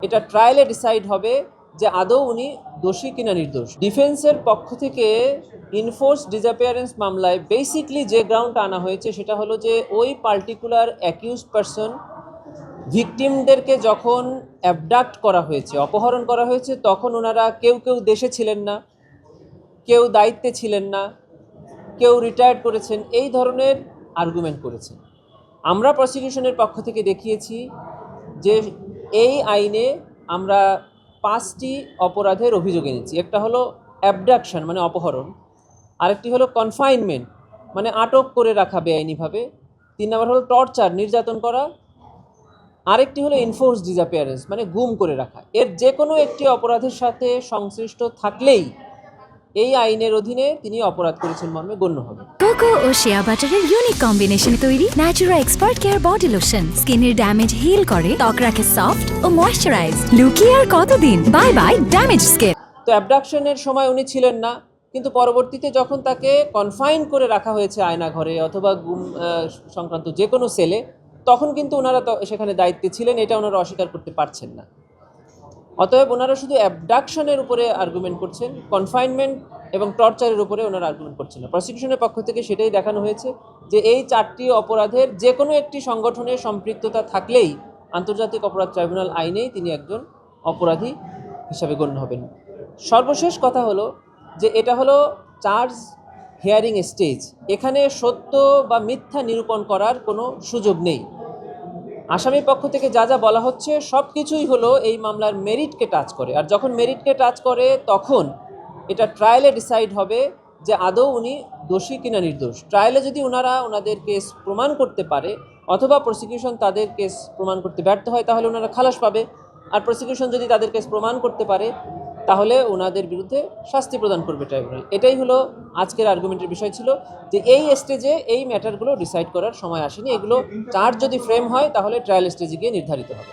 এটা ট্রায়ালে ডিসাইড হবে যে আদৌ উনি দোষী কিনা নির্দোষ। ডিফেন্সের পক্ষ থেকে ইনফোর্স ডিসঅ্যাপিয়ারেন্স মামলায় বেসিকলি যে গ্রাউন্ডটা আনা হয়েছে সেটা হলো যে ওই পার্টিকুলার অ্যাকিউজ পারসন ভিকটিমদেরকে যখন অ্যাবডাক্ট করা হয়েছে, অপহরণ করা হয়েছে, তখন ওনারা কেউ কেউ দেশে ছিলেন না, কেউ দায়িত্বে ছিলেন না, কেউ রিটায়ার্ড করেছেন, এই ধরনের আর্গুমেন্ট করেছেন। আমরা প্রসিকিউশনের পক্ষ থেকে দেখিয়েছি যে এই আইনে আমরা 5টি অপরাধের অভিযোগ এনেছি। একটা হলো অ্যাবডাকশন মানে অপহরণ, আরেকটি হলো কনফাইনমেন্ট মানে আটক করে রাখা বেআইনিভাবে, 3 নম্বর হলো টর্চার নির্যাতন করা, আরেকটি হলো ইনফোর্স ডিসঅ্যাপিয়ারেন্স মানে গুম করে রাখা। এর যে কোনো একটি অপরাধের সাথে সংশ্লিষ্ট থাকলেই এই আইনের অধীনে তিনি অপরাধ করেছেন মর্মে গণ্য হবে। কোকো ও শিয়া বাটারের ইউনিক কম্বিনেশনে তৈরি Natura expert care body lotion স্কিনের ড্যামেজ হিল করে, ত্বক রাখে সফট ও ময়েশ্চারাইজড। লুকিয়ে আর কতদিন, বাই বাই ড্যামেজ স্কিন। তো অ্যাবডাকশনের সময় উনি ছিলেন না, কিন্তু পরবর্তীতে যখন তাকে কনফাইন করে রাখা হয়েছে আয়না ঘরে অথবা গুম সংক্রান্ত যে কোনো সেলে, তখন কিন্তু ওনারা সেখানে দায়িত্বে ছিলেন, এটা ওনারা অস্বীকার করতে পারছেন না। অতএব ওনারা শুধু অ্যাবডাকশনের উপরে আর্গুমেন্ট করছেন, কনফাইনমেন্ট এবং টর্চারের উপরে ওনারা আর্গুমেন্ট করছেন না। প্রসিকিউশনের পক্ষ থেকে সেটাই দেখানো হয়েছে যে এই 4টি অপরাধের যে কোনো একটি সংগঠনের সম্পৃক্ততা থাকলেই আন্তর্জাতিক অপরাধ ট্রাইব্যুনাল আইনেই তিনি একজন অপরাধী হিসাবে গণ্য হবেন। সর্বশেষ কথা হলো যে এটা হলো চার্জ হিয়ারিং স্টেজ, এখানে সত্য বা মিথ্যা নিরূপণ করার কোনো সুযোগ নেই। আসামির পক্ষ থেকে যা যা বলা হচ্ছে সব কিছুই হলো এই মামলার মেরিটকে টাচ করে, আর যখন মেরিটকে টাচ করে তখন এটা ট্রায়ালে ডিসাইড হবে যে আদৌ উনি দোষী কিনা নির্দোষ। ট্রায়ালে যদি ওনাদের কেস প্রমাণ করতে পারে অথবা প্রসিকিউশন তাদের কেস প্রমাণ করতে ব্যর্থ হয় তাহলে ওনারা খালাস পাবে, আর প্রসিকিউশন যদি তাদের কেস প্রমাণ করতে পারে তাহলে ওনাদের বিরুদ্ধে শাস্তি প্রদান করবে ট্রাইব্যুনাল। এটাই হলো আজকের আর্গুমেন্টের বিষয় ছিল যে এই স্টেজে এই ম্যাটারগুলো ডিসাইড করার সময় আসেনি, এগুলো চার্জ যদি ফ্রেম হয় তাহলে ট্রায়াল স্টেজে গিয়ে নির্ধারিত হবে।